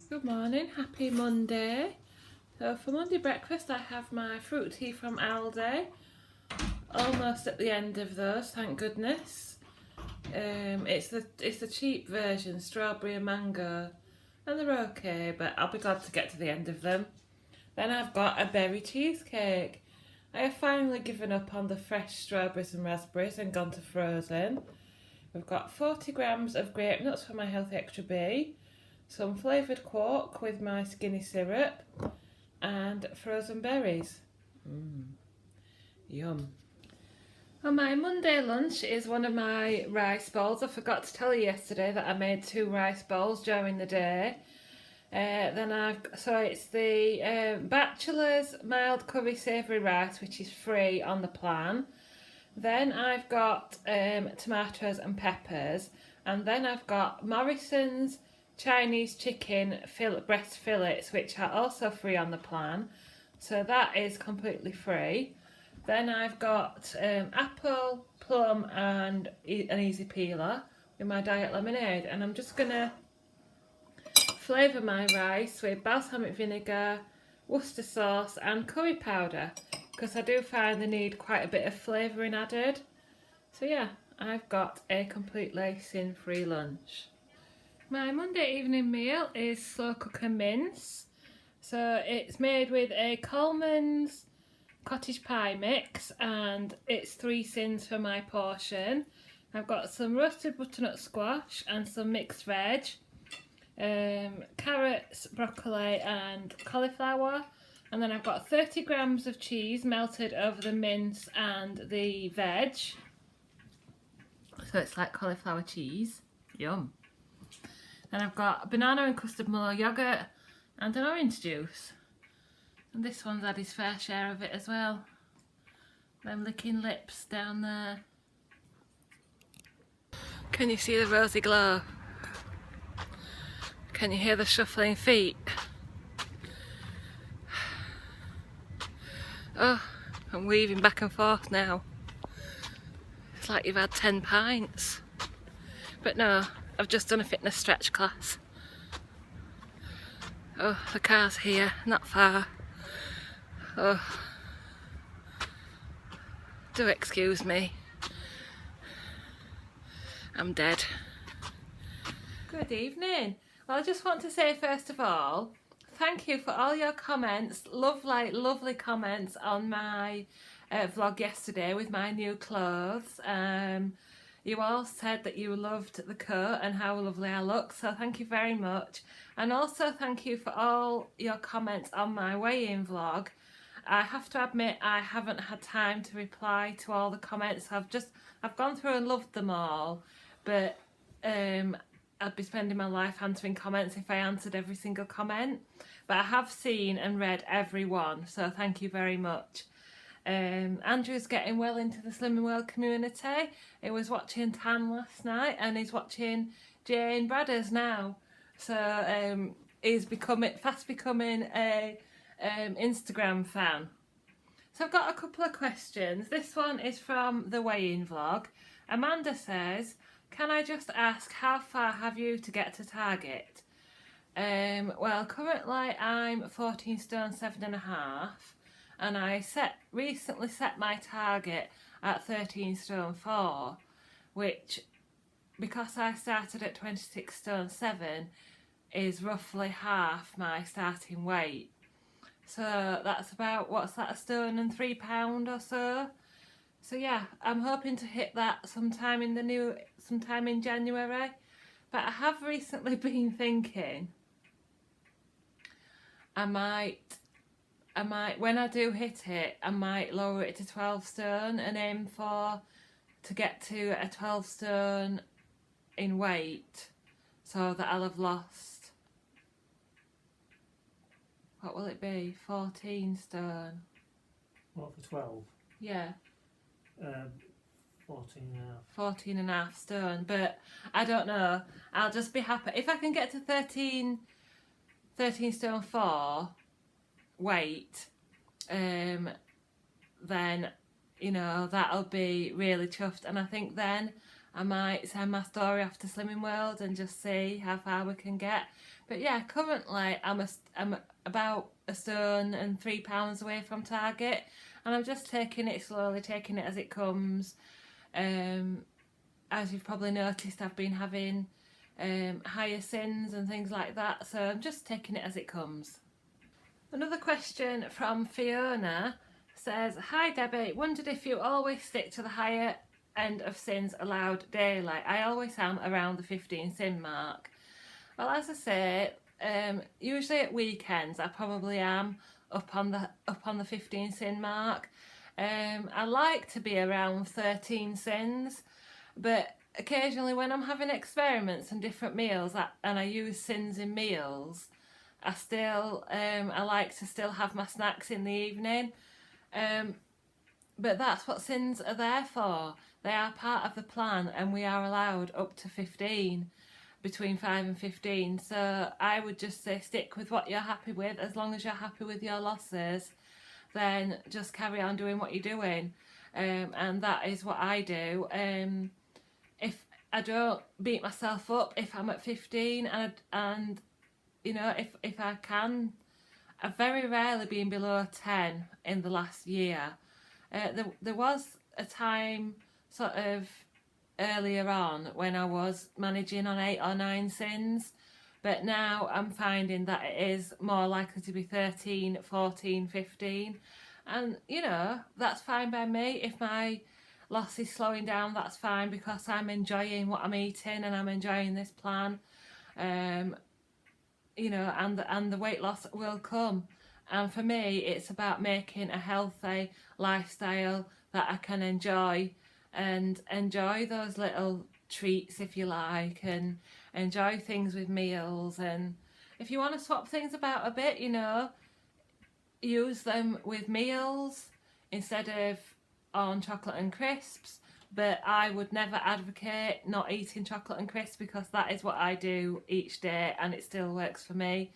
Good morning, happy Monday. So for Monday breakfast I have my fruit tea from Aldi. Almost at the end of those, thank goodness. It's the cheap version, strawberry and mango, and they're okay, but I'll be glad to get to the end of them. Then I've got a berry cheesecake. I have finally given up on the fresh strawberries and raspberries and gone to frozen. We've got 40 grams of grape nuts for my healthy extra B, some flavoured quark with my skinny syrup, and frozen berries. Yum. Well, my Monday lunch is one of my rice bowls. I forgot to tell you yesterday that I made 2 rice bowls during the day. It's the Bachelor's mild curry savoury rice, which is free on the plan. Then I've got tomatoes and peppers, and then I've got Morrison's Chinese chicken breast fillets, which are also free on the plan, so that is completely free. Then I've got apple, plum and an easy peeler with my diet lemonade, and I'm just gonna flavour my rice with balsamic vinegar, Worcester sauce and curry powder, because I do find they need quite a bit of flavouring added. So yeah, I've got a completely sin-free lunch. My Monday evening meal is slow cooker mince. So it's made with a Coleman's cottage pie mix, and it's 3 sins for my portion. I've got some roasted butternut squash and some mixed veg, carrots, broccoli and cauliflower, and then I've got 30 grams of cheese melted over the mince and the veg. So it's like cauliflower cheese. Yum. Then I've got banana and custard mallow yoghurt and an orange juice. And this one's had his fair share of it as well. Them licking lips down there. Can you see the rosy glow? Can you hear the shuffling feet? Oh, I'm weaving back and forth now. It's like you've had 10 pints. But no, I've just done a fitness stretch class. Oh, the car's here, not far. Oh, do excuse me. I'm dead. Good evening. Well, I just want to say first of all, thank you for all your comments, lovely comments on my vlog yesterday with my new clothes. You all said that you loved the coat and how lovely I look, so thank you very much. And also thank you for all your comments on my weigh-in vlog. I have to admit I haven't had time to reply to all the comments. I've gone through and loved them all, but I'd be spending my life answering comments if I answered every single comment. But I have seen and read every one, so thank you very much. Andrew's getting well into the Slimming World community. He was watching Tan last night and he's watching Jane Bradders now. So he's fast becoming a Instagram fan. So I've got a couple of questions. This one is from the weigh-in vlog. Amanda says, can I just ask, how far have you to get to target? Well, currently I'm 14 stone 7.5, and I recently set my target at 13 stone 4, which, because I started at 26 stone 7, is roughly half my starting weight. So that's about, what's that, a stone and 3 pound or so. So yeah, I'm hoping to hit that sometime in January. But I have recently been thinking I might, when I do hit it, I might lower it to 12 stone and aim to get to a 12 stone in weight, so that I'll have lost, what will it be, 14 stone. What, for 12? Yeah. 14 and a half. 14 and a half stone, but I don't know. I'll just be happy. If I can get to 13 stone 4 weight, then, you know, that'll be really chuffed. And I think then I might send my story off to Slimming World and just see how far we can get. But yeah, currently I'm about a stone and £3 away from target, and I'm just taking it slowly, taking it as it comes. As you've probably noticed, I've been having higher sins and things like that, so I'm just taking it as it comes. Another question from Fiona says, "Hi Debbie, wondered if you always stick to the higher end of sins allowed daily. I always am around the 15 sin mark." Well, as I say, usually at weekends I probably am up on the 15 sin mark. I like to be around 13 sins, but occasionally when I'm having experiments and different meals and I use sins in meals, I still I like to still have my snacks in the evening. But that's what sins are there for. They are part of the plan, and we are allowed up to 15, between 5 and 15. So I would just say stick with what you're happy with. As long as you're happy with your losses, then just carry on doing what you're doing. And that is what I do. If I don't beat myself up if I'm at 15, and you know, if I can, I've very rarely been below 10 in the last year. There was a time sort of earlier on when I was managing on 8 or 9 sins, but now I'm finding that it is more likely to be 13, 14, 15, and you know, that's fine by me. If my loss is slowing down, that's fine, because I'm enjoying what I'm eating and I'm enjoying this plan. You know, and the weight loss will come. And for me, it's about making a healthy lifestyle that I can enjoy, and enjoy those little treats, if you like, and enjoy things with meals. And if you want to swap things about a bit, you know, use them with meals instead of on chocolate and crisps. But I would never advocate not eating chocolate and crisps, because that is what I do each day and it still works for me.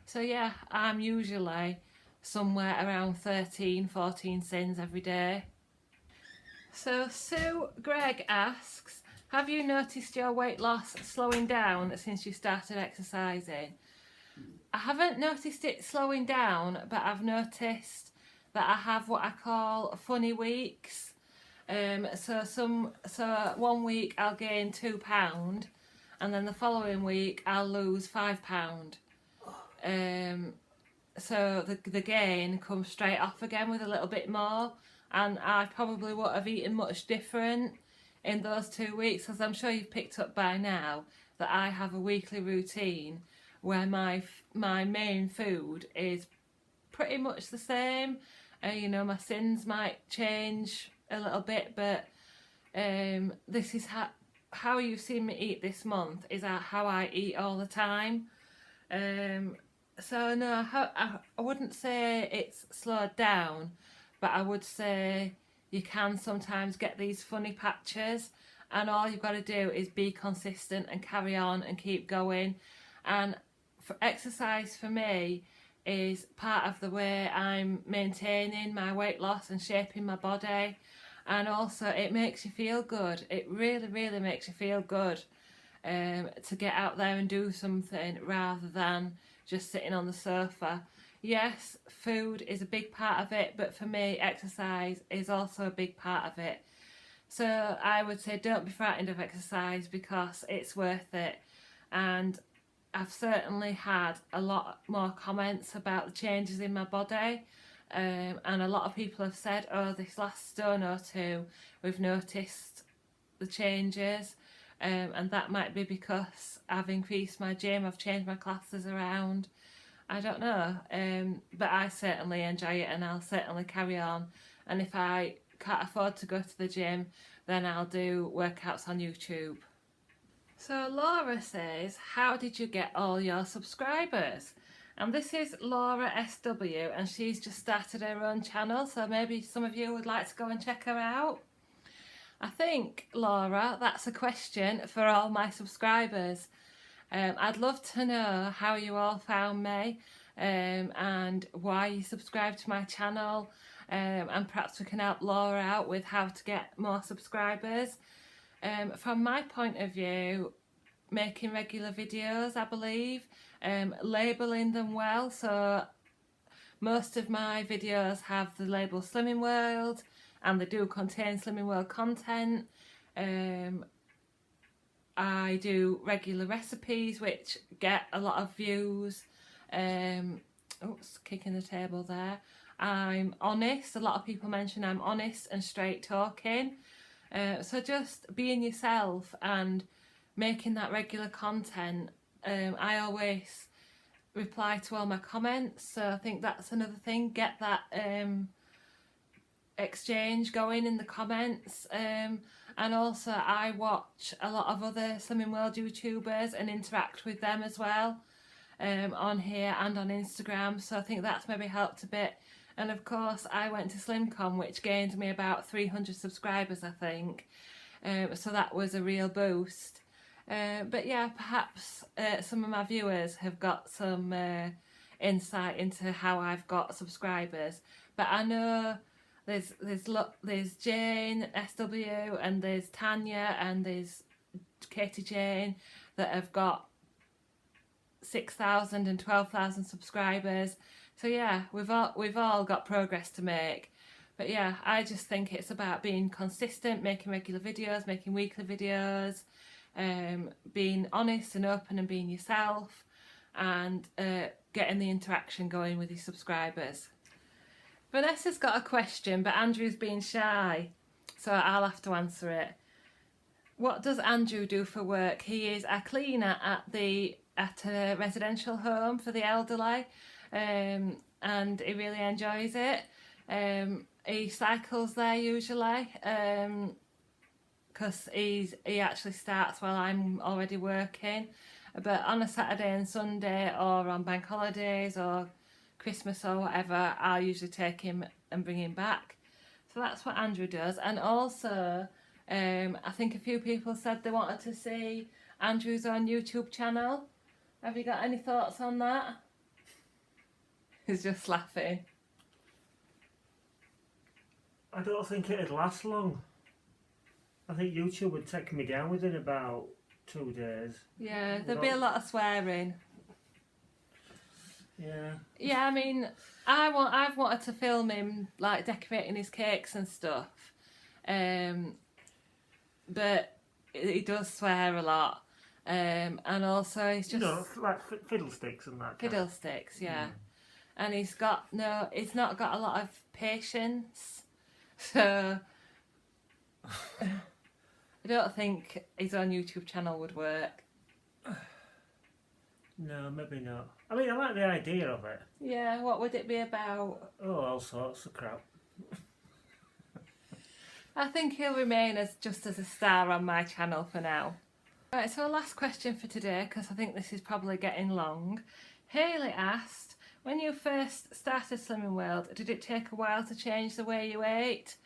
So yeah, I'm usually somewhere around 13, 14 sins every day. So Sue Gregg asks, "Have you noticed your weight loss slowing down since you started exercising?" I haven't noticed it slowing down, but I've noticed that I have what I call funny weeks. So one week I'll gain £2, and then the following week I'll lose £5. So the gain comes straight off again with a little bit more, and I probably won't have eaten much different in those 2 weeks, as I'm sure you've picked up by now that I have a weekly routine where my main food is pretty much the same. You know, my sins might change a little bit, but this is how you've seen me eat this month is how I eat all the time. So no, I wouldn't say it's slowed down, but I would say you can sometimes get these funny patches, and all you've got to do is be consistent and carry on and keep going. And for exercise, for me, is part of the way I'm maintaining my weight loss and shaping my body. And also it makes you feel good. It really, really makes you feel good to get out there and do something rather than just sitting on the sofa. Yes, food is a big part of it, but for me, exercise is also a big part of it. So I would say don't be frightened of exercise, because it's worth it. And I've certainly had a lot more comments about the changes in my body, and a lot of people have said, "Oh, this last stone or two, we've noticed the changes," and that might be because I've increased my gym, I've changed my classes around. I don't know, but I certainly enjoy it, and I'll certainly carry on. And if I can't afford to go to the gym, then I'll do workouts on YouTube. So Laura says, "How did you get all your subscribers?" And this is Laura SW, and she's just started her own channel, so maybe some of you would like to go and check her out. I think, Laura, that's a question for all my subscribers. I'd love to know how you all found me, and why you subscribed to my channel, and perhaps we can help Laura out with how to get more subscribers. From my point of view, making regular videos, I believe, labelling them well. So most of my videos have the label Slimming World, and they do contain Slimming World content. I do regular recipes which get a lot of views. Oops, kicking the table there. I'm honest. A lot of people mention I'm honest and straight talking. So just being yourself and making that regular content. I always reply to all my comments, so I think that's another thing. Get that exchange going in the comments. And also I watch a lot of other Slimming World YouTubers and interact with them as well, on here and on Instagram, so I think that's maybe helped a bit. And of course I went to SlimCon, which gained me about 300 subscribers, I think, so that was a real boost. But yeah, perhaps some of my viewers have got some insight into how I've got subscribers, but I know there's Jane SW, and there's Tanya, and there's Katie Jane that have got 6,000 and 12,000 subscribers. So yeah, we've all got progress to make. But yeah, I just think it's about being consistent, making regular videos, making weekly videos, being honest and open and being yourself, and getting the interaction going with your subscribers. Vanessa's got a question, but Andrew's being shy, so I'll have to answer it. What does Andrew do for work? He is a cleaner at a residential home for the elderly, and he really enjoys it. He cycles there usually, because he actually starts while I'm already working. But on a Saturday and Sunday, or on bank holidays or Christmas or whatever, I'll usually take him and bring him back. So that's what Andrew does. And also, I think a few people said they wanted to see Andrew's own YouTube channel. Have you got any thoughts on that? He's just laughing. I don't think it'd last long. I think YouTube would take me down within about 2 days. Yeah, there'd be a lot of swearing. Yeah. Yeah, I mean, I've wanted to film him like decorating his cakes and stuff, but he does swear a lot, and also he's just, You know, like fiddlesticks and that. fiddlesticks, yeah. And he's not got a lot of patience, so I don't think his own YouTube channel would work. No, maybe not. I mean, I like the idea of it. Yeah, what would it be about? Oh, all sorts of crap. I think he'll remain just as a star on my channel for now. Right, so last question for today, because I think this is probably getting long. Hayley asked, when you first started Slimming World, did it take a while to change the way you ate?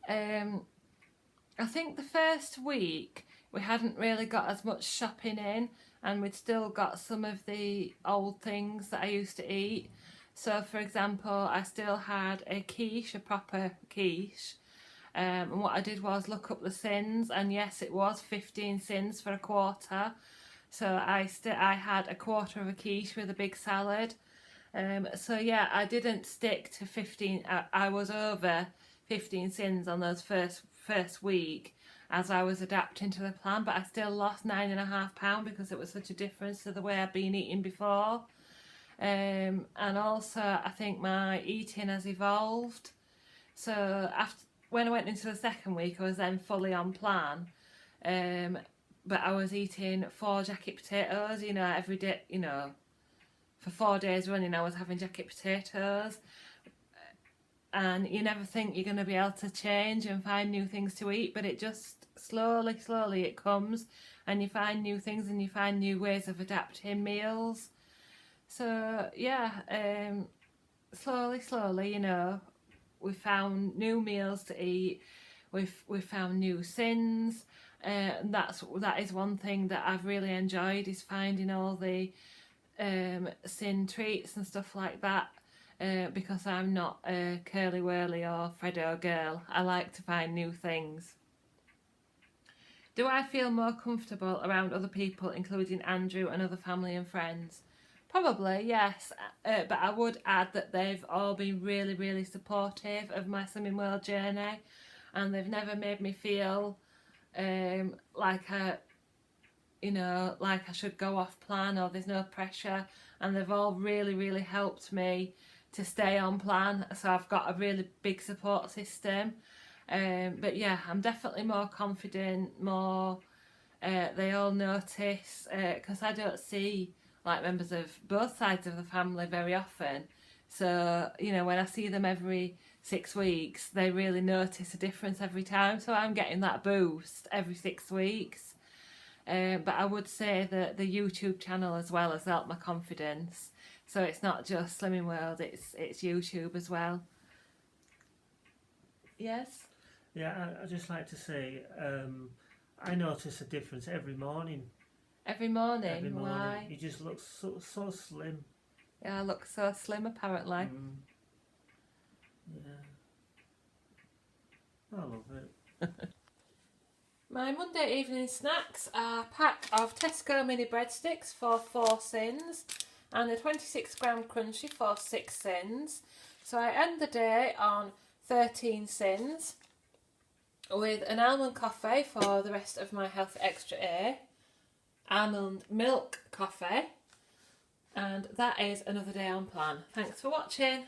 I think the first week we hadn't really got as much shopping in, and we'd still got some of the old things that I used to eat. So for example, I still had a quiche, a proper quiche, and what I did was look up the sins, and yes, it was 15 sins for a quarter. So I had a quarter of a quiche with a big salad. So yeah, I didn't stick to 15. I was over 15 sins on those first week as I was adapting to the plan, but I still lost 9.5 pounds because it was such a difference to the way I'd been eating before. And also I think my eating has evolved. So when I went into the second week, I was then fully on plan, but I was eating 4 jacket potatoes, you know, every day, you know, for 4 days running I was having jacket potatoes. And you never think you're going to be able to change and find new things to eat, but it just slowly it comes, and you find new things and you find new ways of adapting meals. So yeah, slowly, you know, we found new meals to eat. We've found new sins. That is one thing that I've really enjoyed, is finding all the sin treats and stuff like that. Because I'm not a curly whirly or Freddo girl, I like to find new things. Do I feel more comfortable around other people, including Andrew and other family and friends? Probably, yes. But I would add that they've all been really, really supportive of my Slimming World journey, and they've never made me feel like I should go off plan or there's no pressure, and they've all really, really helped me to stay on plan. So I've got a really big support system. But yeah, I'm definitely more confident, more they all notice, because I don't see like members of both sides of the family very often. So, when I see them every 6 weeks, they really notice a difference every time. So I'm getting that boost every 6 weeks. But I would say that the YouTube channel as well has helped my confidence. So it's not just Slimming World, it's YouTube as well. Yes? Yeah, I just like to say, I notice a difference every morning. Every morning? Every morning. Why? You just look so slim. Yeah, I look so slim apparently. Yeah. I love it. My Monday evening snacks are a pack of Tesco mini breadsticks for 4 sins and a 26-gram crunchy for 6 sins. So I end the day on 13 sins with an almond coffee for the rest of my Health Extra A, almond milk coffee, and that is another day on plan. Thanks for watching.